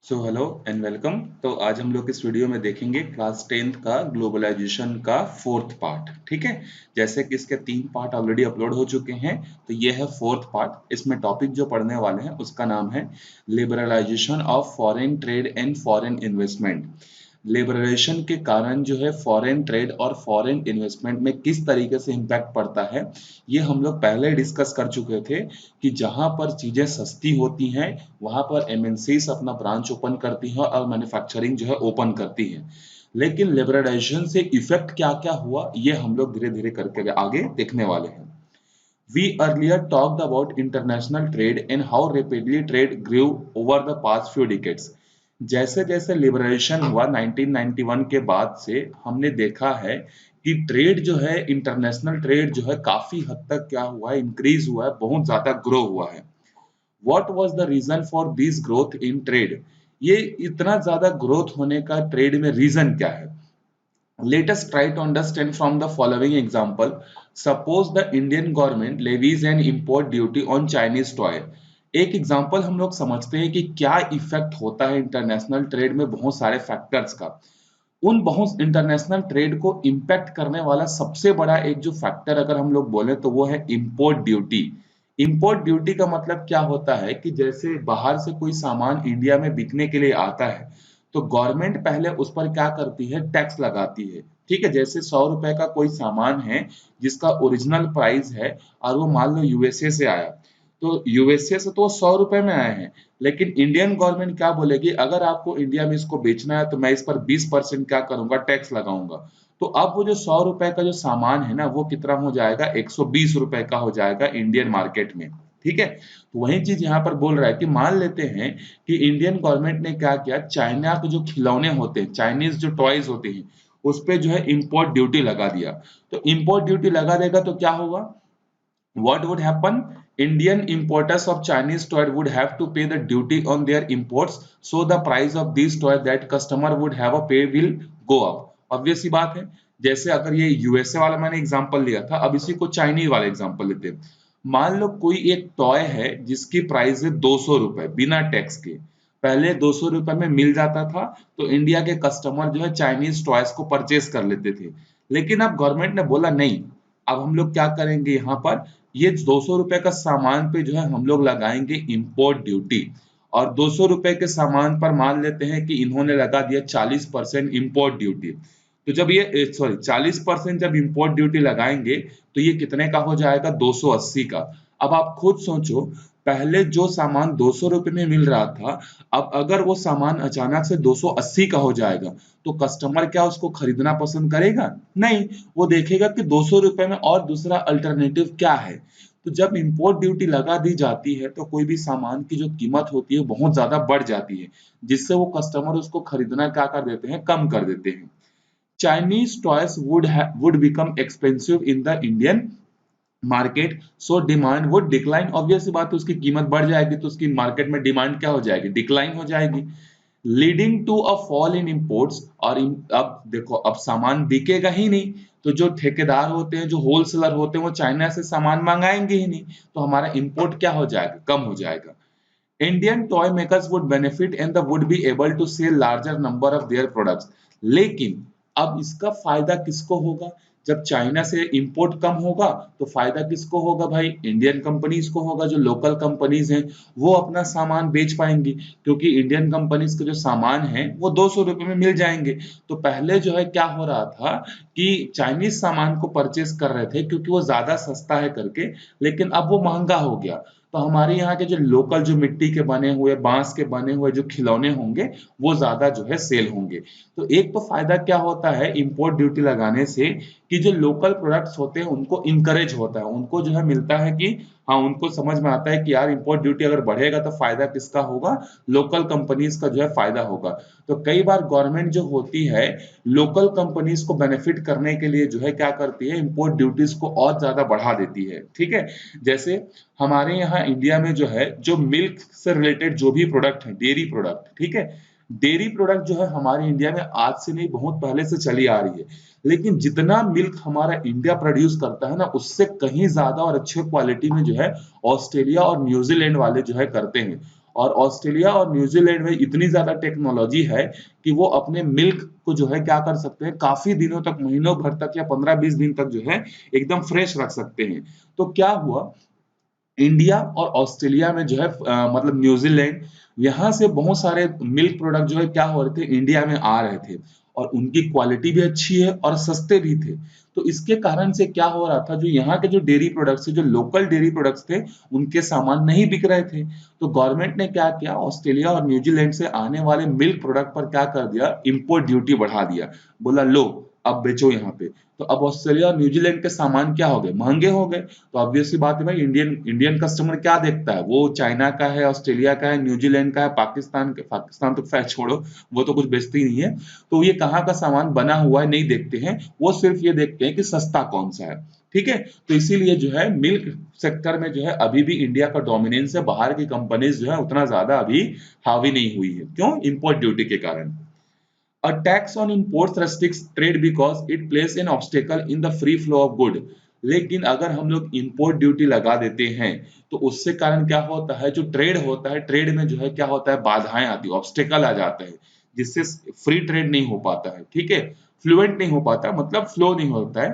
So hello and welcome. तो आज हम लोग इस वीडियो में देखेंगे क्लास 10th का ग्लोबलाइजेशन का फोर्थ पार्ट। ठीक है, जैसे कि इसके 3 पार्ट ऑलरेडी अपलोड हो चुके हैं, तो ये है फोर्थ पार्ट। इसमें टॉपिक जो पढ़ने वाले हैं उसका नाम है liberalisation of foreign trade and foreign investment. Liberalisation के कारण जो है फॉरेन ट्रेड और फॉरेन इन्वेस्टमेंट में किस तरीके से इम्पैक्ट पड़ता है, ये हम लोग पहले डिस्कस कर चुके थे कि जहां पर चीजें सस्ती होती हैं वहां पर एमएनसीज अपना ब्रांच ओपन करती हैं और मैन्युफैक्चरिंग जो है ओपन करती हैं। लेकिन लिबरलाइजेशन से इफेक्ट क्या क्या हुआ ये हम लोग धीरे धीरे करके आगे देखने वाले हैं। We earlier talked about international trade and how rapidly trade grew over the past few decades. जैसे जैसे लिबरेशन हुआ 1991 के बाद से हमने देखा है कि ट्रेड जो है, इंटरनेशनल ट्रेड जो है काफी हद तक क्या हुआ है, इंक्रीज हुआ है, बहुत ज्यादा ग्रो हुआ है। What was the reason for this growth in trade? ये इतना ज्यादा ग्रोथ होने का ट्रेड में रीजन क्या है? Let us try to understand from the following example. Suppose the Indian government levies an import duty on Chinese toy. एक example हम लोग समझते हैं कि क्या इफेक्ट होता है इंटरनेशनल ट्रेड में बहुत सारे फैक्टर्स का। उन बहुत इंटरनेशनल ट्रेड को इम्पैक्ट करने वाला सबसे बड़ा एक जो फैक्टर अगर हम लोग बोले तो वो है इंपोर्ट ड्यूटी। इंपोर्ट ड्यूटी का मतलब क्या होता है कि जैसे बाहर से कोई सामान इंडिया में बिकने के लिए आता है तो गवर्नमेंट पहले उस पर क्या करती है, टैक्स लगाती है। ठीक है, जैसे 100 रुपए का कोई सामान है जिसका ओरिजिनल प्राइस है और वो मान लो यूएसए से आया, तो यूएसए से तो वो 100 रुपए में आए हैं, लेकिन इंडियन गवर्नमेंट क्या बोलेगी, अगर आपको इंडिया में इसको बेचना है तो मैं इस पर 20% क्या करूंगा, टैक्स लगाऊंगा। तो अब वो जो 100 रुपए का जो सामान है ना वो कितना हो जाएगा, 120 रुपए का हो जाएगा इंडियन मार्केट में। ठीक है, तो वही चीज यहाँ पर बोल रहा है कि मान लेते हैं कि इंडियन गवर्नमेंट ने क्या किया, चाइना के जो खिलौने होते हैं, चाइनीज जो टॉयज होते हैं, उस पे जो है इंपोर्ट ड्यूटी लगा दिया। तो इंपोर्ट ड्यूटी लगा देगा तो क्या होगा, what would happen? Indian importers of Chinese toy would have to pay the duty on their imports, so the price of these toys that customer would have a pay will go up. Obvious सी बात है। जैसे अगर ये USA वाला मैंने example लिया था, अब इसी को चाइनीज वाला एग्जांपल लेते हैं। मान लो कोई एक टॉय है जिसकी प्राइस है 200 रुपए बिना टैक्स के। पहले 200 रुपए में मिल जाता था, तो इंडिया के कस्टमर जो है चाइनीज टॉयज को परचेस कर लेते थे। लेकिन अब गवर्नमेंट ने बोला नहीं, अब हम लोग क्या करेंगे, यहाँ पर ये 200 रुपए का सामान पे जो है हम लोग लगाएंगे इंपोर्ट ड्यूटी। और 200 रुपए के सामान पर मान लेते हैं कि इन्होंने लगा दिया 40% इंपोर्ट ड्यूटी। तो जब ये 40% जब इंपोर्ट ड्यूटी लगाएंगे तो ये कितने का हो जाएगा, 280 का। अब आप खुद सोचो, पहले जो सामान 200 रुपए में मिल रहा था, अब अगर वो सामान अचानक से 280 का हो जाएगा तो कस्टमर क्या उसको खरीदना पसंद करेगा? नहीं, वो देखेगा कि 200 रुपए में और दूसरा अल्टरनेटिव क्या है। तो जब इंपोर्ट ड्यूटी लगा दी जाती है तो कोई भी सामान की जो कीमत होती है बहुत ज्यादा बढ़ जाती है, जिससे वो कस्टमर उसको खरीदना क्या कर देते हैं, कम कर देते हैं। Chinese toys would become expensive in the Indian market, so demand would decline. Obvious सी बात है, उसकी कीमत बढ़ जाएगी तो उसकी मार्केट में डिमांड क्या हो जाएगी, डिक्लाइन हो जाएगी, leading to a fall in imports. और अब देखो, अब सामान बिकेगा ही नहीं, तो जो ठेकेदार होते हैं, जो होलसेलर होते हैं, वो चाइना से सामान मंगाएंगे ही नहीं, तो हमारा इंपोर्ट क्या हो जाएगा, कम हो जाएगा। Indian toy makers would benefit and the would be able to sell larger number of their products. लेकिन अब इसका फायदा किसको होगा, जब चाइना से इंपोर्ट कम होगा तो फायदा किसको होगा भाई, इंडियन कंपनीज को होगा। जो लोकल कंपनीज हैं वो अपना सामान बेच पाएंगी, क्योंकि इंडियन कंपनीज के जो सामान है वो 200 रुपए में मिल जाएंगे। तो पहले जो है क्या हो रहा था कि चाइनीज सामान को परचेस कर रहे थे क्योंकि वो ज्यादा सस्ता है करके, लेकिन अब वो महंगा हो गया। तो हमारे यहाँ के जो लोकल, जो मिट्टी के बने हुए, बांस के बने हुए जो खिलौने होंगे वो ज्यादा जो है सेल होंगे। तो एक तो फायदा क्या होता है इंपोर्ट ड्यूटी लगाने से, कि जो लोकल प्रोडक्ट्स होते हैं उनको इंकरेज होता है, उनको जो है मिलता है कि हाँ, उनको समझ में आता है कि यार इंपोर्ट ड्यूटी अगर बढ़ेगा तो फायदा किसका होगा, लोकल कंपनीज का जो है फायदा होगा। तो कई बार गवर्नमेंट जो होती है लोकल कंपनीज को बेनिफिट करने के लिए जो है क्या करती है, इंपोर्ट ड्यूटीज को और ज्यादा बढ़ा देती है। ठीक है, जैसे हमारे यहाँ इंडिया में जो है, जो मिल्क से रिलेटेड जो भी प्रोडक्ट है, डेयरी प्रोडक्ट, ठीक है, डेयरी प्रोडक्ट जो है हमारे इंडिया में आज से नहीं बहुत पहले से चली आ रही है। लेकिन जितना मिल्क हमारा इंडिया प्रोड्यूस करता है ना, उससे कहीं ज्यादा और अच्छे क्वालिटी में जो है ऑस्ट्रेलिया और न्यूजीलैंड वाले जो है करते हैं। और ऑस्ट्रेलिया और न्यूजीलैंड में इतनी ज्यादा टेक्नोलॉजी है कि वो अपने मिल्क को जो है क्या कर सकते हैं, काफी दिनों तक, महीनों भर तक या 15-20 दिन तक जो है एकदम फ्रेश रख सकते हैं। तो क्या हुआ, इंडिया और ऑस्ट्रेलिया में जो है मतलब न्यूजीलैंड, यहाँ से बहुत सारे मिल्क प्रोडक्ट जो है क्या हो रहे थे, इंडिया में आ रहे थे और उनकी क्वालिटी भी अच्छी है और सस्ते भी थे। तो इसके कारण से क्या हो रहा था, जो यहाँ के जो डेयरी प्रोडक्ट्स थे, जो लोकल डेयरी प्रोडक्ट्स थे, उनके सामान नहीं बिक रहे थे। तो गवर्नमेंट ने क्या किया, ऑस्ट्रेलिया और न्यूजीलैंड से आने वाले मिल्क प्रोडक्ट पर क्या कर दिया, इंपोर्ट ड्यूटी बढ़ा दिया। बोला लो अब बेचो यहाँ पे। तो अब ऑस्ट्रेलिया और न्यूजीलैंड के सामान क्या हो गए, महंगे हो गए। तो ऑब्वियस सी बात है भाई, इंडियन इंडियन कस्टमर क्या देखता है, वो चाइना का है, ऑस्ट्रेलिया का है, न्यूजीलैंड का है, पाकिस्तान तो खैर छोड़ो, वो तो कुछ बेचते ही नहीं है। तो ये कहाँ का सामान बना हुआ है नहीं देखते हैं, वो सिर्फ ये देखते हैं कि सस्ता कौन सा है। ठीक है, तो इसीलिए जो है मिल्क सेक्टर में जो है अभी भी इंडिया का डोमिनेंस है, बाहर की कंपनीज जो है उतना ज्यादा अभी हावी नहीं हुई है। क्यों, इंपोर्ट ड्यूटी के कारण। A tax on imports restricts trade because it places an obstacle in the free flow of good। लेकिन अगर हम लोग इंपोर्ट ड्यूटी लगा देते हैं तो उससे कारण क्या होता है, जो ट्रेड होता है, ट्रेड में जो है क्या होता है, बाधाएं आती है, ऑब्स्टेकल आ जाता है, जिससे फ्री ट्रेड नहीं हो पाता है। ठीक है, फ्लुएंट नहीं हो पाता, मतलब फ्लो नहीं होता है।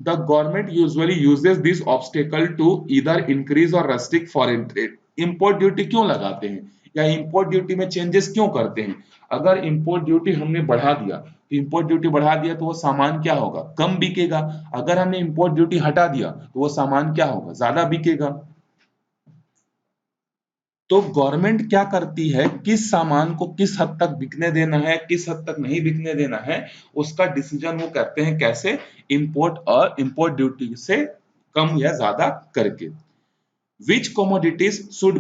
The government usually uses this obstacle to either increase or restrict foreign trade. Import duty क्यों लगाते हैं या इंपोर्ट ड्यूटी में चेंजेस क्यों करते हैं? अगर इंपोर्ट ड्यूटी हमने बढ़ा दिया, तो इंपोर्ट ड्यूटी बढ़ा दिया तो वो सामान क्या होगा, कम बिकेगा। अगर हमने इंपोर्ट ड्यूटी हटा दिया तो वो सामान क्या होगा, ज्यादा बिकेगा। तो गवर्नमेंट क्या करती है, किस सामान को किस हद तक बिकने देना है, किस हद तक नहीं बिकने देना है, उसका डिसीजन वो करते हैं कैसे, इंपोर्ट और इंपोर्ट ड्यूटी से कम या ज्यादा करके। Which commodities should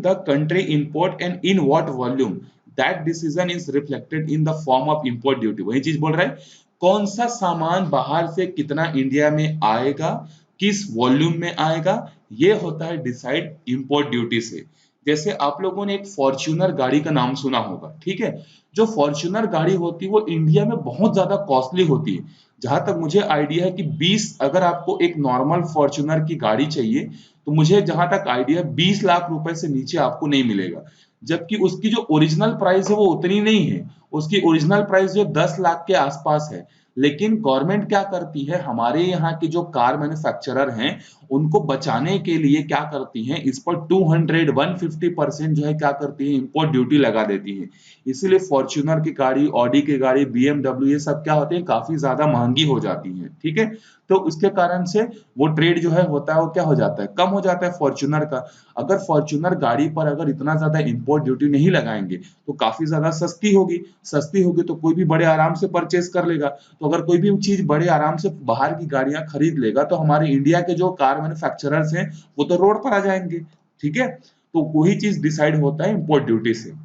the country import and in what volume? That decision is reflected in the form of import duty। वही चीज बोल रहा है, कौन सा सामान बाहर से कितना इंडिया में आएगा, किस वॉल्यूम में आएगा, ये होता है डिसाइड इंपोर्ट ड्यूटी से। जैसे आप लोगों ने एक फॉर्च्यूनर गाड़ी का नाम सुना होगा, ठीक है। जो फॉर्च्यूनर गाड़ी होती है वो इंडिया में बहुत ज्यादा कॉस्टली होती है। जहां तक मुझे आइडिया है कि 20, अगर आपको एक नॉर्मल फॉर्च्यूनर की गाड़ी चाहिए तो मुझे जहां तक आइडिया 20 लाख रुपए से नीचे आपको नहीं मिलेगा। जबकि उसकी जो ओरिजिनल प्राइस है वो उतनी नहीं है, उसकी ओरिजिनल प्राइस जो 10 लाख के आसपास है। लेकिन गवर्नमेंट क्या करती है, हमारे यहाँ के जो कार मैन्युफैक्चरर हैं उनको बचाने के लिए क्या करती हैं, इस पर 200-150% जो है क्या करती है, इंपोर्ट ड्यूटी लगा देती है। इसीलिए फॉर्च्यूनर की गाड़ी, ऑडी की गाड़ी, बीएमडब्ल्यू, ये सब क्या होते हैं, काफी ज्यादा महंगी हो जाती है। ठीक है, तो उसके कारण से वो ट्रेड जो है होता है वो क्या हो जाता है, कम हो जाता है फॉर्च्यूनर का। अगर फॉर्च्यूनर गाड़ी पर अगर इतना ज्यादा इंपोर्ट ड्यूटी नहीं लगाएंगे तो काफी ज्यादा सस्ती होगी, सस्ती होगी तो कोई भी बड़े आराम से परचेज कर लेगा। तो अगर कोई भी चीज बड़े आराम से बाहर की गाड़ियां खरीद लेगा तो हमारे इंडिया के जो कार मैन्युफैक्चरर्स हैं वो तो रोड पर आ जाएंगे। ठीक है, तो वही चीज डिसाइड होता है इंपोर्ट ड्यूटी से।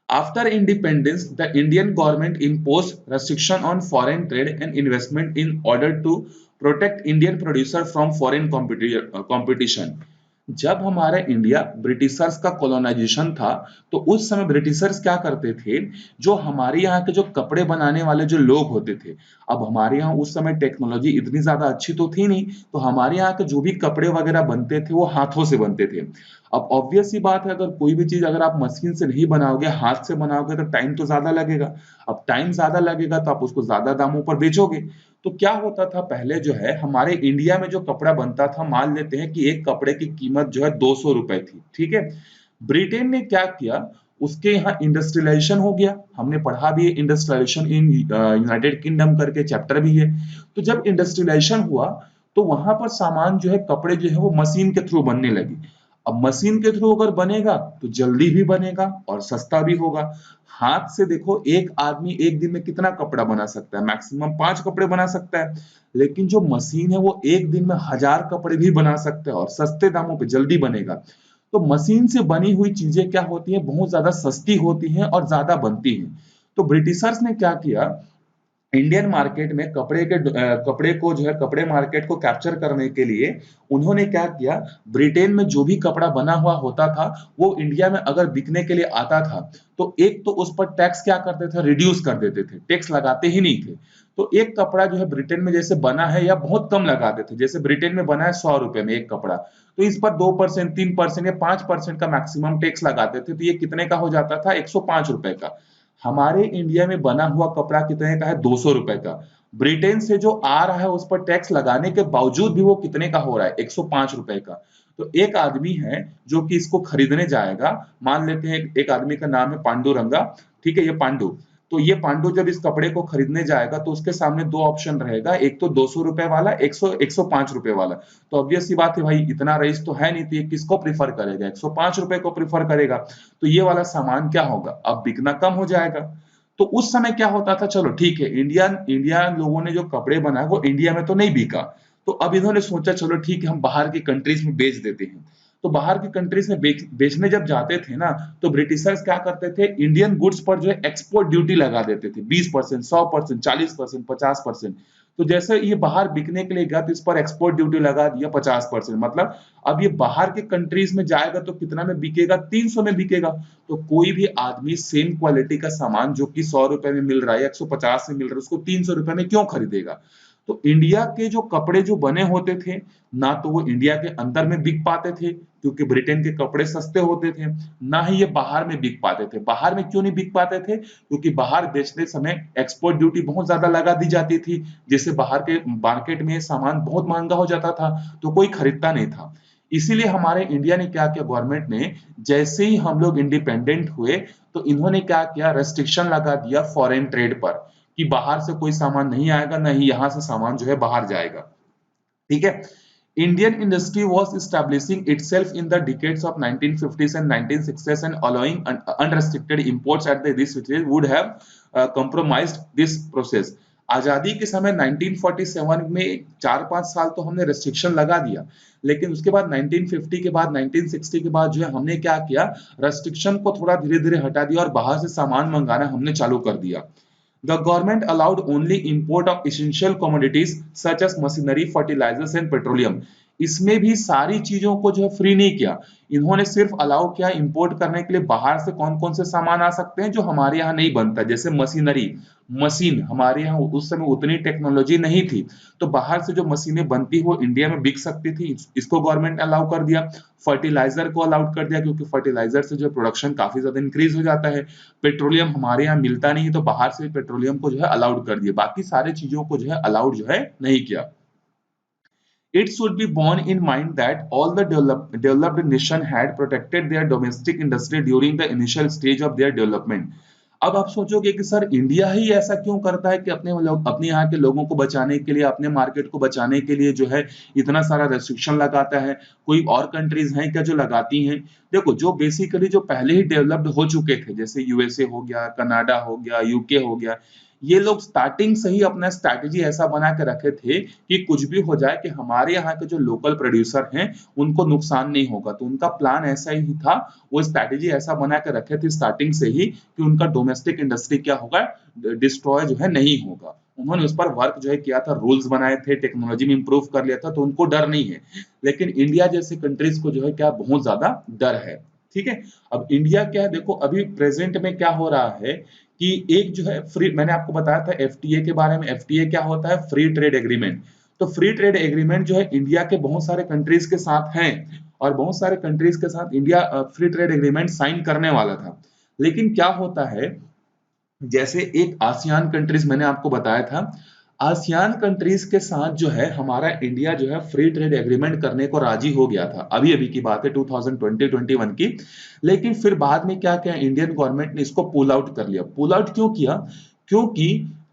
After independence, the Indian government imposed restriction on foreign trade and investment in order to protect Indian producer from foreign competition। जब हमारा इंडिया ब्रिटिशर्स का कॉलोनाइजेशन था तो उस समय ब्रिटिशर्स क्या करते थे, जो हमारे यहाँ के जो कपड़े बनाने वाले जो लोग होते थे, अब हमारे यहाँ उस समय टेक्नोलॉजी इतनी ज्यादा अच्छी तो थी नहीं, तो हमारे यहाँ के जो भी कपड़े वगैरह बनते थे वो हाथों से बनते थे। अब ऑब्वियस सी बात है, अगर कोई भी चीज अगर आप मशीन से नहीं बनाओगे, हाथ से बनाओगे, तो टाइम तो ज्यादा लगेगा। अब टाइम ज्यादा लगेगा तो आप उसको ज्यादा दामों पर बेचोगे। तो क्या होता था, पहले जो है हमारे इंडिया में जो कपड़ा बनता था, मान लेते हैं कि एक कपड़े की कीमत जो है 200 रुपए थी। ठीक है, ब्रिटेन ने क्या किया, उसके यहाँ इंडस्ट्रियलाइजेशन हो गया, हमने पढ़ा भी है इंडस्ट्रियलाइजेशन इन यूनाइटेड किंगडम करके चैप्टर भी है। तो जब इंडस्ट्रियलाइजेशन हुआ तो वहां पर सामान जो है, कपड़े जो है वो मशीन के थ्रू बनने लगी। अब मशीन के थ्रू अगर बनेगा तो जल्दी भी बनेगा और सस्ता भी होगा। हाथ से देखो, एक आदमी एक दिन में कितना कपड़ा बना सकता है, मैक्सिमम 5 कपड़े बना सकता है। लेकिन जो मशीन है वो एक दिन में 1000 कपड़े भी बना सकते हैं और सस्ते दामों पे जल्दी बनेगा। तो मशीन से बनी हुई चीजें क्या होती हैं, बहुत ज्यादा सस्ती होती हैं और ज्यादा बनती हैं। तो ब्रिटिशर्स ने क्या किया, इंडियन मार्केट में कपड़े को जो है, कपड़े मार्केट को कैप्चर करने के लिए उन्होंने क्या किया, ब्रिटेन में जो भी कपड़ा बना हुआ होता था वो इंडिया में अगर बिकने के लिए आता था तो एक तो उस पर टैक्स क्या करते थे, रिड्यूस कर देते थे, टैक्स लगाते ही नहीं थे। तो एक कपड़ा जो है ब्रिटेन में जैसे बना है या बहुत कम लगाते थे, जैसे ब्रिटेन में बना है 100 रुपए में एक कपड़ा, तो इस पर 2%, 3% या 5% का मैक्सिमम टैक्स लगाते थे, तो ये कितने का हो जाता था, 105 रुपए का। हमारे इंडिया में बना हुआ कपड़ा कितने का है, 200 रुपए का। ब्रिटेन से जो आ रहा है उस पर टैक्स लगाने के बावजूद भी वो कितने का हो रहा है, 105 रुपए का। तो एक आदमी है जो कि इसको खरीदने जाएगा, मान लेते हैं एक आदमी का नाम है पांडुरंगा, ठीक है, ये पांडु। तो ये पांडु जब इस कपड़े को खरीदने जाएगा तो उसके सामने दो ऑप्शन रहेगा, एक तो 200 रुपए वाला, 105 रुपए वाला। तो ऑब्वियस सी बात है भाई, इतना रईस तो है नहीं, तो ये किसको प्रीफर करेगा, 105 रुपए को प्रीफर करेगा। तो ये वाला सामान क्या होगा, अब बिकना कम हो जाएगा। तो उस समय क्या होता था, चलो ठीक है, इंडियन इंडियन लोगों ने जो कपड़े बनाए वो इंडिया में तो नहीं बिका, तो अब इन्होंने सोचा चलो ठीक है, हम बाहर की कंट्रीज में बेच देते हैं। तो बाहर की कंट्रीज में बेचने जब जाते थे ना, तो ब्रिटिशर्स क्या करते थे, इंडियन गुड्स पर जो है एक्सपोर्ट ड्यूटी लगा देते थे, 20%, 100%, 40%, 50%। तो जैसे ये बाहर बिकने के लिए गया तो इस पर एक्सपोर्ट ड्यूटी लगा दिया 50%, मतलब अब ये बाहर के कंट्रीज में जाएगा तो कितना में बिकेगा, 300 में बिकेगा। तो कोई भी आदमी सेम क्वालिटी का सामान जो कि 100 रुपए में मिल रहा है, 150 में मिल रहा है, उसको 300 रुपए में क्यों खरीदेगा। तो इंडिया के जो कपड़े जो बने होते थे, ना तो वो इंडिया के अंदर में बिक पाते थे क्योंकि ब्रिटेन के कपड़े सस्ते होते थे, ना ही ये बाहर में बिक पाते थे। बाहर में क्यों नहीं बिक पाते थे, क्योंकि बाहर बेचते समय एक्सपोर्ट ड्यूटी बहुत ज्यादा लगा दी जाती थी, जिससे बाहर के मार्केट में सामान बहुत महंगा हो जाता था, तो कोई खरीदता नहीं था। इसीलिए हमारे इंडिया ने क्या किया, गवर्नमेंट ने, जैसे ही हम लोग इंडिपेंडेंट हुए तो इन्होंने क्या किया, रेस्ट्रिक्शन लगा दिया फॉरेन ट्रेड पर, कि बाहर से कोई सामान नहीं आएगा, ना ही यहाँ से सामान जो है बाहर जाएगा। ठीक है। Indian industry was establishing itself in the decades of 1950s and 1960s and allowing unrestricted imports at this which would have compromised this process. आजादी के समय 1947 में 4-5 साल तो हमने रेस्ट्रिक्शन लगा दिया, लेकिन उसके बाद 1950 के बाद 1960 के बाद जो है हमने क्या किया, रेस्ट्रिक्शन को थोड़ा धीरे धीरे हटा दिया और बाहर से सामान मंगाना हमने चालू कर दिया। The government allowed only import of essential commodities such as machinery, fertilizers and petroleum. इसमें भी सारी चीजों को जो है फ्री नहीं किया, इन्होंने सिर्फ अलाउ किया इंपोर्ट करने के लिए बाहर से कौन कौन से सामान आ सकते हैं जो हमारे यहाँ नहीं बनता, जैसे मशीनरी, मशीन हमारे यहाँ उस समय उतनी टेक्नोलॉजी नहीं थी, तो बाहर से जो मशीनें बनती वो इंडिया में बिक सकती थी, इसको गवर्नमेंट अलाउ कर दिया। फर्टिलाइजर को अलाउड कर दिया क्योंकि फर्टिलाइजर से जो प्रोडक्शन काफी ज्यादा इंक्रीज हो जाता है। पेट्रोलियम हमारे यहाँ मिलता नहीं है तो बाहर से पेट्रोलियम को जो है अलाउड कर दिया, बाकी सारी चीजों को जो है अलाउड जो है नहीं किया। It should be borne in mind that all the developed nation had protected their domestic industry during the initial stage of their development. अब आप सोचोगे कि सर इंडिया ही ऐसा क्यों करता है कि अपने यहाँ के लोगों को बचाने के लिए, अपने मार्केट को बचाने के लिए जो है इतना सारा रेस्ट्रिक्शन लगाता है, कोई और कंट्रीज हैं क्या जो लगाती हैं। देखो, जो बेसिकली जो पहले ही डेवलप्ड हो चुके थे, जैसे यूएसए हो गया, कनाडा हो गया, यूके हो गया, ये लोग स्टार्टिंग से ही अपना स्ट्रैटेजी ऐसा बना के रखे थे कि कुछ भी हो जाए कि हमारे यहाँ के जो लोकल प्रोड्यूसर हैं उनको नुकसान नहीं होगा। तो उनका प्लान ऐसा ही था, वो स्ट्रैटेजी ऐसा बना के रखे थे स्टार्टिंग से ही कि उनका डोमेस्टिक इंडस्ट्री क्या होगा, डिस्ट्रॉय जो है नहीं होगा। उन्होंने उस पर वर्क जो है किया था, रूल्स बनाए थे, टेक्नोलॉजी में इंप्रूव कर लिया था, तो उनको डर नहीं है। लेकिन इंडिया जैसे कंट्रीज को जो है क्या बहुत ज्यादा डर है। ठीक है। अब इंडिया क्या है, देखो अभी प्रेजेंट में क्या हो रहा है कि एक जो है फ्री, मैंने आपको बताया था एफटीए के बारे में। एफटीए क्या होता है, फ्री ट्रेड एग्रीमेंट। तो फ्री ट्रेड एग्रीमेंट जो है इंडिया के बहुत सारे कंट्रीज के साथ हैं और बहुत सारे कंट्रीज के साथ India free trade agreement sign करने वाला था। लेकिन क्या होता है, जैसे एक आसियान कंट्रीज मैंने आपको बताया था, आसियान कंट्रीज के साथ जो है हमारा इंडिया जो है फ्री ट्रेड एग्रीमेंट करने को राजी हो गया था, अभी अभी की बात है 2020-21 की। लेकिन फिर बाद में क्या किया, इंडियन गवर्नमेंट ने इसको पुल आउट कर लिया। पुल आउट क्यों किया, क्योंकि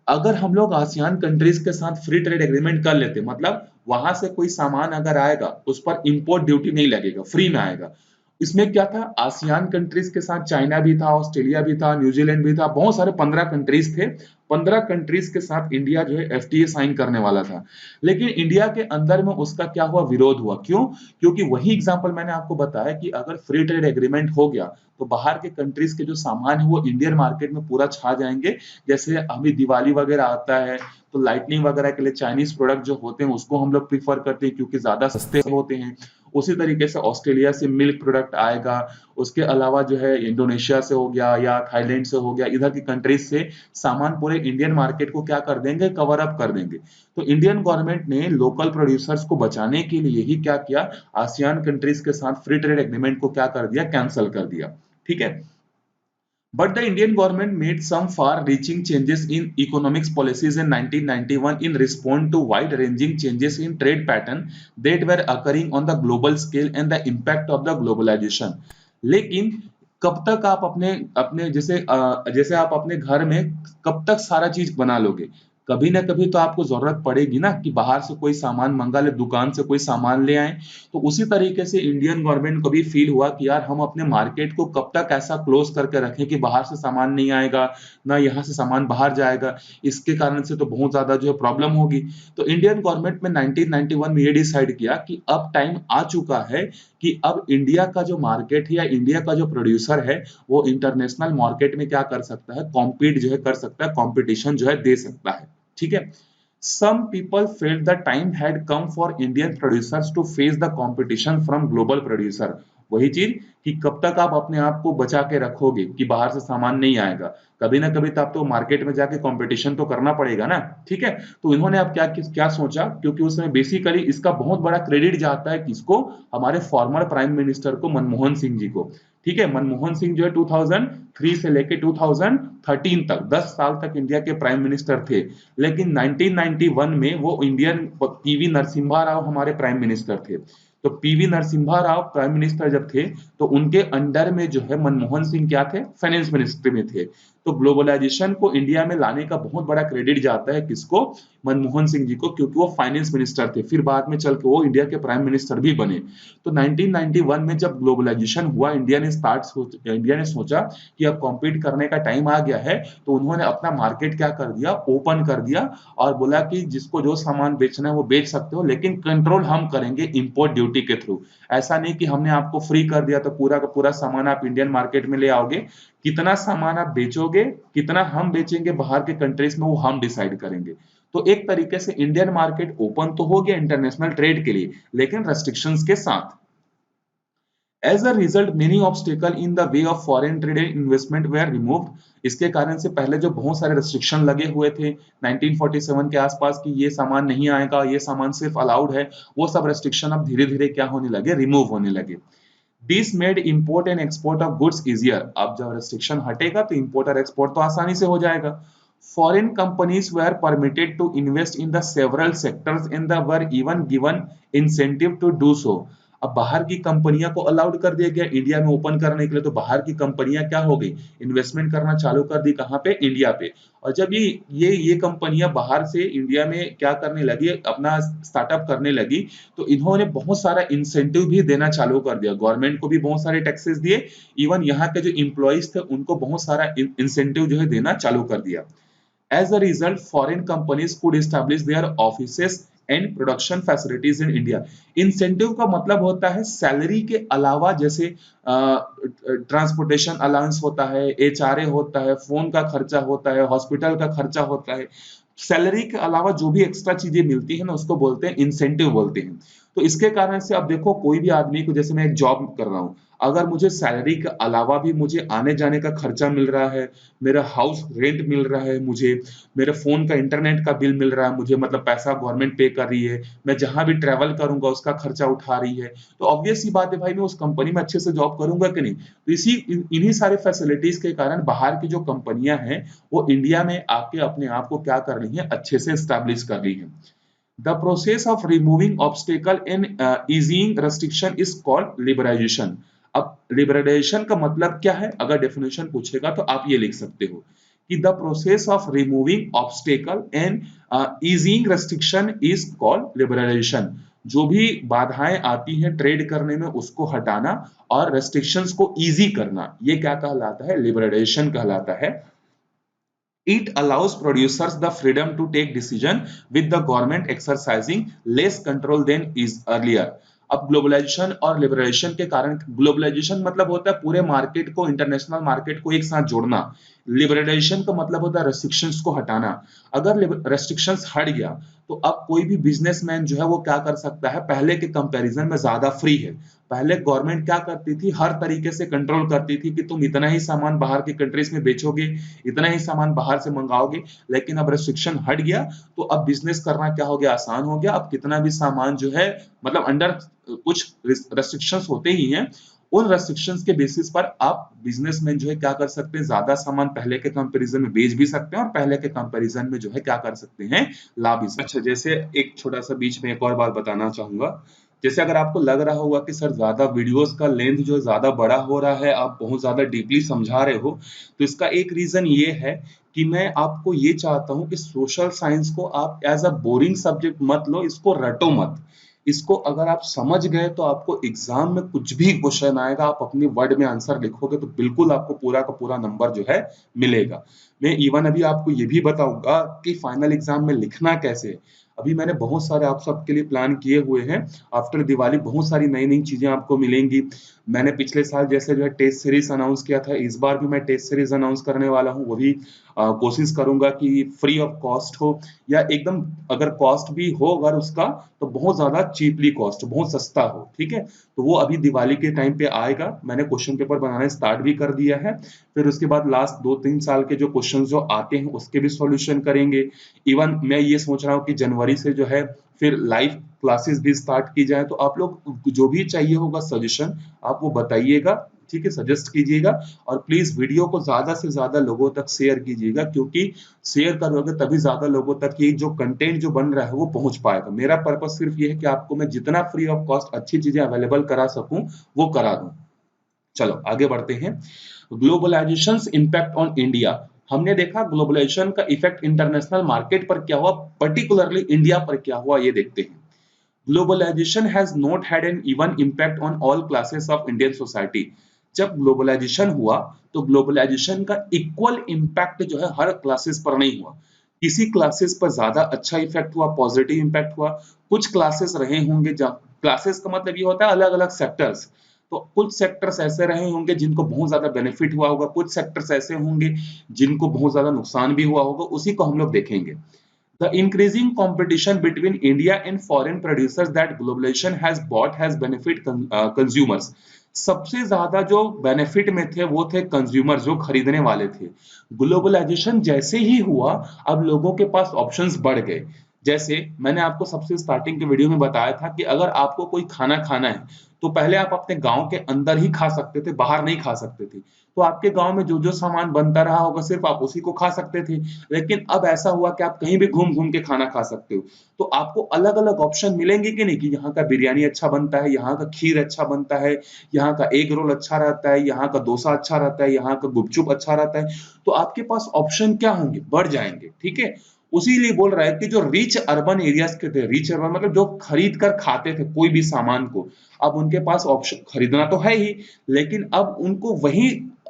अगर हम लोग आसियान कंट्रीज के साथ फ्री ट्रेड एग्रीमेंट कर लेते, मतलब वहां से कोई सामान अगर आएगा उस पर इंपोर्ट ड्यूटी नहीं लगेगा, फ्री में आएगा। इसमें क्या था, आसियान कंट्रीज के साथ चाइना भी था, ऑस्ट्रेलिया भी था, न्यूजीलैंड भी था, बहुत सारे 15 कंट्रीज थे। 15 कंट्रीज के साथ इंडिया जो है एफटीए साइन करने वाला था। लेकिन इंडिया के अंदर में उसका क्या हुआ, विरोध हुआ। क्यों, क्योंकि वही एग्जांपल मैंने आपको बताया कि अगर फ्री ट्रेड एग्रीमेंट हो गया तो बाहर के कंट्रीज के जो सामान है वो इंडियन मार्केट में पूरा छा जाएंगे। जैसे अभी दिवाली वगैरह आता है तो लाइटनिंग वगैरह के लिए चाइनीज प्रोडक्ट जो होते हैं उसको हम लोग प्रीफर करते हैं क्योंकि ज्यादा सस्ते होते हैं। उसी तरीके से ऑस्ट्रेलिया से मिल्क प्रोडक्ट आएगा, उसके अलावा जो है इंडोनेशिया से हो गया या थाईलैंड से हो गया, इधर की कंट्रीज से सामान पूरे पूरे इंडियन मार्केट को क्या कर देंगे, कवर अप कर देंगे। तो इंडियन गवर्नमेंट ने लोकल प्रोड्यूसर्स को बचाने के लिए ही क्या किया, आसियान कंट्रीज के साथ फ्री ट्रेड एग्रीमेंट को क्या कर दिया, कैंसिल कर दिया। ठीक है। But the Indian government made some far-reaching changes in economics policies in 1991 in response to wide-ranging changes in trade pattern that were occurring on the global scale and the impact of the globalization. लेकिन कब तक आप अपने अपने जैसे आप अपने घर में कब तक सारा चीज बना लोगे, कभी ना कभी तो आपको जरूरत पड़ेगी ना कि बाहर से कोई सामान मंगा ले, दुकान से कोई सामान ले आए। तो उसी तरीके से इंडियन गवर्नमेंट को भी फील हुआ कि यार हम अपने मार्केट को कब तक ऐसा क्लोज करके रखें कि बाहर से सामान नहीं आएगा, ना यहाँ से सामान बाहर जाएगा, इसके कारण से तो बहुत ज्यादा जो है प्रॉब्लम होगी। तो इंडियन गवर्नमेंट में 1991 में ये डिसाइड किया कि अब टाइम आ चुका है कि अब इंडिया का जो मार्केट है या इंडिया का जो प्रोड्यूसर है वो इंटरनेशनल मार्केट में क्या कर सकता है, कॉम्पीट जो है कर सकता है, कॉम्पिटिशन जो है दे सकता है। ठीक है। Some people felt the time had come for Indian producers to face the competition from global producer। वही चीज कि कब तक आप अपने आप को बचा के रखोगे कि बाहर से सामान नहीं आएगा, कभी ना कभी तो आपको मार्केट में जाके कंपटीशन तो करना पड़ेगा ना। ठीक है। तो इन्होंने अब क्या क्या सोचा, क्योंकि उसमें बेसिकली इसका बहुत बड़ा क्रेडिट जाता है किसको, हमारे फॉर्मर प्राइम मिनिस्टर को, मनमोहन सिंह जी को। ठीक है। मनमोहन सिंह जो है 2003 से लेके 2013 तक 10 साल तक इंडिया के प्राइम मिनिस्टर थे। लेकिन 1991 में वो इंडियन पीवी नरसिम्हा राव हमारे प्राइम मिनिस्टर थे। तो PV Narasimha Rao prime minister जब थे तो उनके अंडर में जो है मनमोहन सिंह क्या थे, फाइनेंस मिनिस्ट्री में थे। तो ग्लोबलाइजेशन को इंडिया में लाने का बहुत बड़ा क्रेडिट जाता है किसको, मनमोहन सिंह जी को, क्योंकि वो फाइनेंस मिनिस्टर थे, फिर बाद में चल के वो इंडिया के प्राइम मिनिस्टर भी बने। तो 1991 में जब ग्लोबलाइजेशन हुआ, इंडिया ने सोचा कि अब कॉम्पीट करने का टाइम आ गया है, तो उन्होंने अपना मार्केट क्या कर दिया, ओपन कर दिया और बोला कि जिसको जो सामान बेचना है वो बेच सकते हो, लेकिन कंट्रोल हम करेंगे इंपोर्ट ड्यूटी के थ्रू। ऐसा नहीं कि हमने आपको फ्री कर दिया तो पूरा का पूरा सामान आप इंडियन मार्केट में ले आओगे, कितना सामान आप बेचोगे, कितना हम बेचेंगे बाहर के कंट्रीज में, वो हम डिसाइड करेंगे। तो एक तरीके से इंडियन मार्केट ओपन तो हो गया इंटरनेशनल ट्रेड के लिए, लेकिन रेस्ट्रिक्शंस के साथ। As a result, many obstacles in the way of foreign trade and investment were removed। इसके कारण से पहले जो बहुत सारे रेस्ट्रिक्शन लगे हुए थे 1947 के आसपास कि ये सामान नहीं आएगा, ये सामान सिर्फ अलाउड है, वो सब रेस्ट्रिक्शन अब धीरे धीरे क्या होने लगे, रिमूव होने लगे। This made import and export of goods easier। अब जब रेस्ट्रिक्शन हटेगा तो इंपोर्ट और एक्सपोर्ट तो आसानी से हो जाएगा। Foreign companies were permitted to invest in the several sectors and were even given incentive to do so। अब बाहर की कंपनियां को अलाउड कर दिया गया इंडिया में ओपन करने के लिए, तो बाहर की कंपनियां क्या हो गई, इन्वेस्टमेंट करना चालू कर दी, कहां पे, इंडिया पे। और जब ये कंपनियां बाहर से इंडिया में क्या करने लगी, अपना स्टार्टअप करने लगी, तो इन्होंने बहुत सारा इंसेंटिव भी देना चालू कर दिया, गवर्नमेंट को भी बहुत सारे टैक्सेस दिए, इवन यहाँ के जो इंप्लॉइज थे उनको बहुत सारा इंसेंटिव जो है देना चालू कर दिया। As a result, foreign companies could establish their offices and production facilities in India। Incentive का मतलब होता है सैलरी के अलावा, जैसे ट्रांसपोर्टेशन अलाउंस होता है, एचआरए होता है, फोन का खर्चा होता है, हॉस्पिटल का खर्चा होता है, सैलरी के अलावा जो भी एक्स्ट्रा चीजें मिलती है ना उसको बोलते हैं इंसेंटिव बोलते हैं। तो इसके कारण से अब देखो कोई भी आदमी को, जैसे मैं एक जॉब कर रहा हूँ, अगर मुझे सैलरी के अलावा भी मुझे आने जाने का खर्चा मिल रहा है, मेरा हाउस रेंट मिल रहा है, मुझे मेरे फोन का इंटरनेट का बिल मिल रहा है, मुझे मतलब पैसा गवर्नमेंट पे कर रही है, मैं जहां भी ट्रेवल करूंगा उसका खर्चा उठा रही है, तो ऑब्वियस सी बात है भाई मैं उस कंपनी में अच्छे से जॉब करूंगा कि नहीं। तो इन्हीं सारे फैसिलिटीज के कारण बाहर की जो कंपनियां हैं वो इंडिया में आके अपने आप को क्या कर रही है, अच्छे से स्टैब्लिश कर रही है। The process of removing obstacle and easing restriction is called liberalization। अब लिबरलाइजेशन का मतलब क्या है, अगर डेफिनेशन पूछेगा तो आप ये लिख सकते हो कि the process of removing obstacle and easing restriction is called liberalisation. जो भी बाधाएं आती हैं ट्रेड करने में उसको हटाना और रेस्ट्रिक्शंस को इजी करना, ये क्या कहलाता है, लिबरलाइजेशन कहलाता है। It allows producers the freedom to take decision with the government exercising less control than is earlier। अब ग्लोबलाइजेशन और लिबरलाइजेशन के कारण, ग्लोबलाइजेशन मतलब होता है पूरे मार्केट को, इंटरनेशनल मार्केट को एक साथ जोड़ना, लिबरलाइजेशन का मतलब होता है रेस्ट्रिक्शंस को हटाना। अगर रेस्ट्रिक्शंस हट गया तो अब कोई भी बिजनेसमैन जो है वो क्या कर सकता है, पहले के कंपैरिजन में ज्यादा फ्री है। पहले गवर्नमेंट क्या करती थी, हर तरीके से कंट्रोल करती थी कि तुम इतना ही सामान बाहर के कंट्रीज में बेचोगे, इतना ही सामान बाहर से मंगाओगे। लेकिन अब रेस्ट्रिक्शन हट गया तो अब बिजनेस करना क्या हो गया, आसान हो गया। अब कितना भी सामान जो है, मतलब अंडर कुछ रेस्ट्रिक्शंस होते ही हैं, उन रेस्ट्रिक्शंस के बेसिस पर आप बिजनेसमैन जो है क्या कर सकते हैं, ज्यादा सामान पहले के कंपैरिजन में बेच भी सकते हैं और पहले के कंपैरिजन में जो है क्या कर सकते हैं, ला भी सकते हैं। अच्छा, जैसे एक छोटा सा बीच में एक और बात बताना चाहूंगा। जैसे अगर आपको लग रहा होगा कि सर ज्यादा वीडियोस का लेंथ जो ज्यादा बड़ा हो रहा है, आप बहुत ज्यादा डीपली समझा रहे हो, तो इसका एक रीजन ये है कि मैं आपको ये चाहता हूं कि सोशल साइंस को आप एज अ बोरिंग सब्जेक्ट मत लो, इसको रटो मत। इसको अगर आप समझ गए तो आपको एग्जाम में कुछ भी क्वेश्चन आएगा, आप अपने वर्ड में आंसर लिखोगे तो बिल्कुल आपको पूरा का पूरा नंबर जो है मिलेगा। मैं इवन अभी आपको ये भी बताऊंगा कि फाइनल एग्जाम में लिखना कैसे है। अभी मैंने बहुत सारे आप सबके लिए प्लान किए हुए हैं। आफ्टर दिवाली बहुत सारी नई नई चीजें आपको मिलेंगी। मैंने पिछले साल जैसे जो है टेस्ट सीरीज अनाउंस किया था, इस बार भी मैं टेस्ट सीरीज अनाउंस करने वाला हूँ। वो भी कोशिश करूंगा कि फ्री ऑफ कॉस्ट हो, या एकदम अगर कॉस्ट भी हो अगर उसका, तो बहुत ज्यादा चीपली कॉस्ट, बहुत सस्ता हो। ठीक है, तो वो अभी दिवाली के टाइम पे आएगा। मैंने क्वेश्चन पेपर बनाना स्टार्ट भी कर दिया है। फिर उसके बाद लास्ट 2-3 साल के जो क्वेश्चन जो आते हैं उसके भी सॉल्यूशन करेंगे। इवन मैं ये सोच रहा हूँ कि जनवरी से जो है फिर लाइव क्लासेस भी स्टार्ट की जाए। तो आप लोग जो भी चाहिए होगा सजेशन, आप वो बताइएगा। ठीक है, सजेस्ट कीजिएगा। और प्लीज वीडियो को ज्यादा से ज्यादा लोगों तक शेयर कीजिएगा, क्योंकि शेयर करोगे तभी ज्यादा लोगों तक ये जो कंटेंट जो बन रहा है वो पहुंच पाएगा। मेरा पर्पस सिर्फ ये है कि आपको मैं जितना फ्री ऑफ कॉस्ट अच्छी चीजें अवेलेबल करा सकूं वो करा दूं। चलो आगे बढ़ते हैं। Globalisation impact on India. हमने देखा ग्लोबलाइजेशन का इफेक्ट इंटरनेशनल मार्केट पर क्या हुआ, पर्टिकुलरली इंडिया पर क्या हुआ, ये देखते हैं। Globalisation has not had an even impact on all classes of Indian society. जब ग्लोबलाइजेशन हुआ तो ग्लोबलाइजेशन का इक्वल इम्पैक्ट जो है हर क्लासेस पर नहीं हुआ। किसी क्लासेस पर ज्यादा अच्छा इफेक्ट हुआ, पॉजिटिव इम्पैक्ट हुआ। कुछ क्लासेस रहे होंगे, जब क्लासेस का मतलब ये होता है अलग अलग सेक्टर्स, तो कुछ सेक्टर्स ऐसे रहे होंगे जिनको बहुत ज्यादा बेनिफिट हुआ होगा, कुछ सेक्टर्स ऐसे होंगे जिनको बहुत ज्यादा नुकसान भी हुआ होगा। उसी को हम लोग देखेंगे। The increasing competition between India and foreign producers that globalization has brought has benefit consumers. सबसे ज्यादा जो बेनिफिट में थे वो थे कंज्यूमर, जो खरीदने वाले थे। ग्लोबलाइजेशन जैसे ही हुआ अब लोगों के पास ऑप्शंस बढ़ गए। जैसे मैंने आपको सबसे स्टार्टिंग के वीडियो में बताया था कि अगर आपको कोई खाना खाना है तो पहले आप अपने गांव के अंदर ही खा सकते थे, बाहर नहीं खा सकते थे। तो आपके गांव में जो जो सामान बनता रहा होगा सिर्फ आप उसी को खा सकते थे। लेकिन अब ऐसा हुआ कि आप कहीं भी घूम घूम के खाना खा सकते हो। तो आपको अलग अलग ऑप्शन मिलेंगे कि नहीं, कि यहाँ का बिरयानी अच्छा बनता है, यहाँ का खीर अच्छा बनता है, यहाँ का एग रोल अच्छा रहता है, यहाँ का डोसा अच्छा रहता है, यहाँ का गुपचुप अच्छा रहता है। तो आपके पास ऑप्शन क्या होंगे, बढ़ जाएंगे। ठीक है, उसी लिए बोल रहा है कि जो रिच अर्बन एरियाज के थे, रिच अर्बन मतलब जो खरीद कर खाते थे कोई भी सामान को, अब उनके पास ऑप्शन खरीदना तो है ही, लेकिन अब उनको वही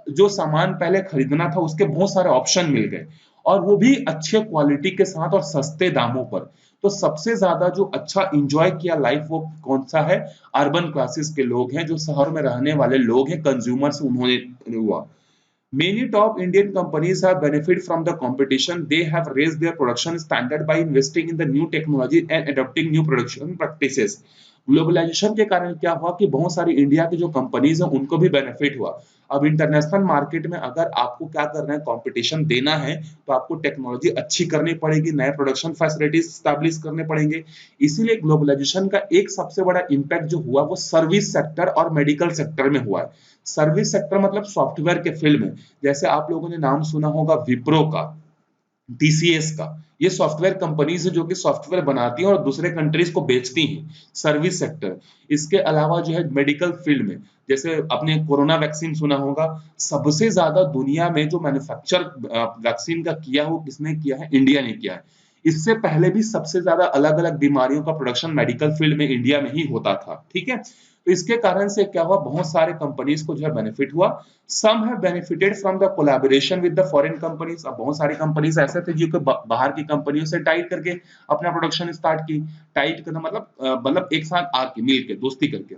जो सामान पहले खरीदना था उसके बहुत सारे ऑप्शन मिल गए, और वो भी अच्छे क्वालिटी के साथ और सस्ते दामों पर। तो सबसे ज्यादा जो अच्छा इंजॉय किया लाइफ वो कौन सा है, अर्बन क्लासेस के लोग हैं, जो शहर में रहने वाले लोग हैं, कंज्यूमर्स उन्होंने हुआ। Many top Indian companies have benefited from the competition. They have raised their production standard by investing in the new technology and adopting new production practices. Globalisation के कारण क्या हुआ कि बहुत सारी इंडिया की जो कंपनीज हैं उनको भी बेनिफिट हुआ। अब इंटरनेशनल मार्केट में अगर आपको क्या करना है, कंपटीशन देना है, तो आपको टेक्नोलॉजी अच्छी करनी पड़ेगी, नए प्रोडक्शन फैसिलिटीज स्टैब्लिश करने पड़ेंगे। इसीलिए ग्लोबलाइजेशन का एक सबसे बड़ा इम्पैक्ट जो हुआ वो सर्विस सेक्टर और मेडिकल सेक्टर में हुआ है। सर्विस सेक्टर मतलब सॉफ्टवेयर के फील्ड में। जैसे आप लोगों ने नाम सुना होगा विप्रो का, टीसीएस का, ये सॉफ्टवेयर कंपनीज है जो कि सॉफ्टवेयर बनाती हैं और दूसरे कंट्रीज को बेचती हैं। Service sector. इसके अलावा जो है मेडिकल फील्ड में, जैसे आपने कोरोना वैक्सीन सुना होगा, सबसे ज्यादा दुनिया में जो मैन्युफैक्चर वैक्सीन का किया हो किसने किया है, इंडिया ने किया है। इससे पहले भी सबसे ज्यादा अलग अलग बीमारियों का प्रोडक्शन मेडिकल फील्ड में इंडिया में ही होता था। ठीक है, तो इसके कारण से क्या हुआ, बहुत सारे कंपनीज को जो है बेनिफिट हुआ। Some have benefited from the collaboration with the foreign companies. अब बहुत सारी कंपनीज ऐसे थे जो कि बाहर की कंपनियों से टाइट करके अपना प्रोडक्शन स्टार्ट की। टाइट करना मतलब एक साथ आके मिल के दोस्ती करके।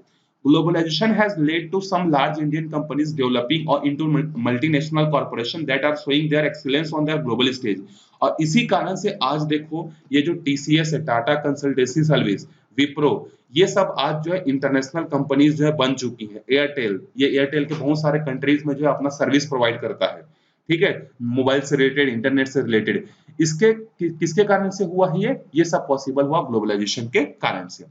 Globalization has led to some large Indian companies developing or into multinational corporation that are showing their excellence on their global stage. और इसी कारण से आज देखो ये जो TCS है, टाटा कंसल्टेंसी सर्विस, विप्रो, ये सब आज जो है इंटरनेशनल कंपनीज जो है बन चुकी हैं। एयरटेल, ये एयरटेल के बहुत सारे कंट्रीज में जो है अपना सर्विस प्रोवाइड करता है, ठीक है, मोबाइल से रिलेटेड, इंटरनेट से रिलेटेड। इसके किसके कारण से हुआ है ये सब पॉसिबल हुआ ग्लोबलाइजेशन के कारण से।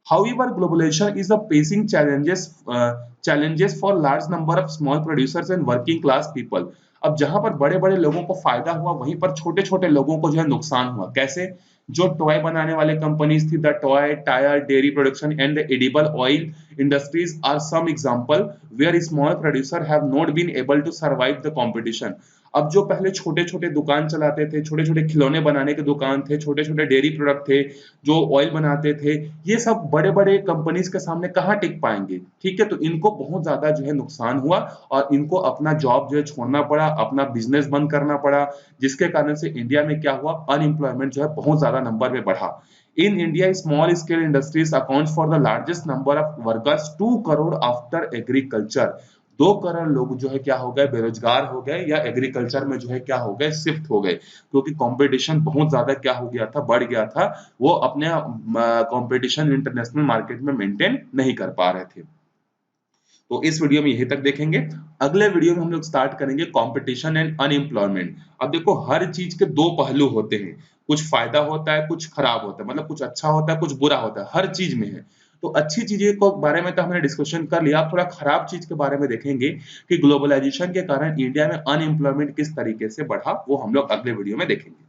However, globalization is facing challenges for large number of small producers and working class people. अब जहां पर बड़े बड़े लोगों को फायदा हुआ वहीं पर छोटे छोटे लोगों को जो है नुकसान हुआ। कैसे? जो टॉय बनाने वाले कंपनीज थी, the toy, tyre, dairy production and the edible oil industries are some example where small producer have not been able to survive the competition. अब जो पहले छोटे छोटे दुकान चलाते थे, छोटे छोटे खिलौने बनाने के दुकान थे, छोटे छोटे डेयरी प्रोडक्ट थे, जो ऑयल बनाते थे, ये सब बड़े बड़े कंपनीज के सामने कहाँ टिक पाएंगे, ठीक है। तो इनको बहुत ज्यादा जो है नुकसान हुआ और इनको अपना जॉब जो है छोड़ना पड़ा, अपना बिजनेस बंद करना पड़ा, जिसके कारण से इंडिया में क्या हुआ, अनएम्प्लॉयमेंट जो है बहुत ज्यादा नंबर में बढ़ा। In India, small scale industries accounts for the largest number of workers, 2 crore after agriculture। 2 crore लोग जो है क्या हो गए, बेरोजगार हो गए या एग्रीकल्चर में जो है क्या हो गए, शिफ्ट हो गए, क्योंकि कंपटीशन बहुत ज्यादा क्या हो गया था, बढ़ गया था। वो अपने कंपटीशन इंटरनेशनल मार्केट में मेंटेन नहीं कर पा रहे थे। तो इस वीडियो में यहीं तक देखेंगे। अगले वीडियो में हम लोग स्टार्ट करेंगे कंपटीशन एंड अनएम्प्लॉयमेंट। अब देखो हर चीज के दो पहलू होते हैं, कुछ फायदा होता है, कुछ खराब होता है, मतलब कुछ अच्छा होता है, कुछ बुरा होता है, हर चीज में है। तो अच्छी चीजें को बारे में तो हमने डिस्कशन कर लिया, आप थोड़ा खराब चीज के बारे में देखेंगे कि ग्लोबलाइजेशन के कारण इंडिया में अनएम्प्लॉयमेंट किस तरीके से बढ़ा, वो हम लोग अगले वीडियो में देखेंगे।